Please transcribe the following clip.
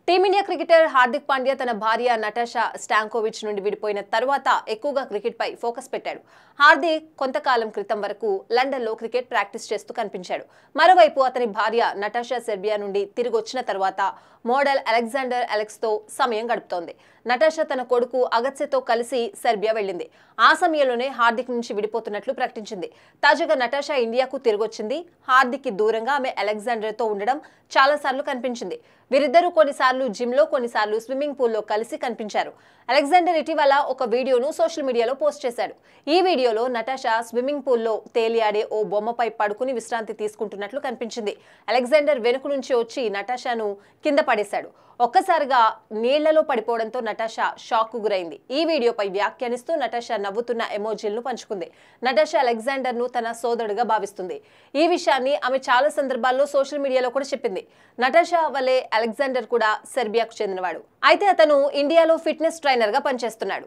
Team India cricketer Hardik Pandya తన భార్య Natasha Stankovic నుండి విడిపోయిన తర్వాత ఎక్కువగా క్రికెట్ పై ఫోకస్ పెట్టాడు. హార్దిక్ కొంతకాలం క్రితం వరకు లండన్లో క్రికెట్ ప్రాక్టీస్ చేస్తూ కనిపించాడు. మరోవైపు అతని భార్య నటాషా సెర్బియా నుండి తిరిగి వచ్చిన తర్వాత మోడల్ అలెగ్జాండర్ అలెక్స్తో సమయం గడుపుతోంది. నటాషా తన కొడుకు అగత్సేతో కలిసి సెర్బియా వెళ్లింది. ఆ సమయంలోనే హార్దిక్ నుంచి విడిపోతున్నట్లు ప్రకటించింది. తాజాగా నటాషా ఇండియాకు తిరిగొచ్చింది. హార్దిక్ కి దూరంగా ఆమె అలెగ్జాండర్తో ఉండడం చాలాసార్లు కనిపించింది. వీరిద్దరూ కొన్నిసార్లు జిమ్ లో, కొన్నిసార్లు స్విమ్మింగ్ పూల్లో కలిసి కనిపించారు. అలెగ్జాండర్ ఇటీవల ఒక వీడియోను సోషల్ మీడియాలో పోస్ట్ చేశాడు. ఈ వీడియోలో నటాషా స్విమ్మింగ్ పూల్లో తేలియాడే ఓ బొమ్మపై పడుకుని విశ్రాంతి తీసుకుంటున్నట్లు కనిపించింది. అలెగ్జాండర్ వెనుక నుంచి వచ్చి నటాషాను కింద పడేశాడు. ఒక్కసారిగా నీళ్లలో పడిపోవడంతో నటాషా షాక్ కు గురైంది. ఈ వీడియోపై వ్యాఖ్యానిస్తూ నటాషా నవ్వుతున్న ఎమోజీలను పంచుకుంది. నటాషా అలెగ్జాండర్ ను తన సోదరుడిగా భావిస్తుంది. ఈ విషయాన్ని ఆమె చాలా సందర్భాల్లో సోషల్ మీడియాలో కూడా చెప్పింది. నటాషా వలె అలెగ్జాండర్ కూడా సెర్బియాకు చెందినవాడు. అయితే అతను ఇండియాలో ఫిట్నెస్ ట్రైనర్ గా పనిచేస్తున్నాడు.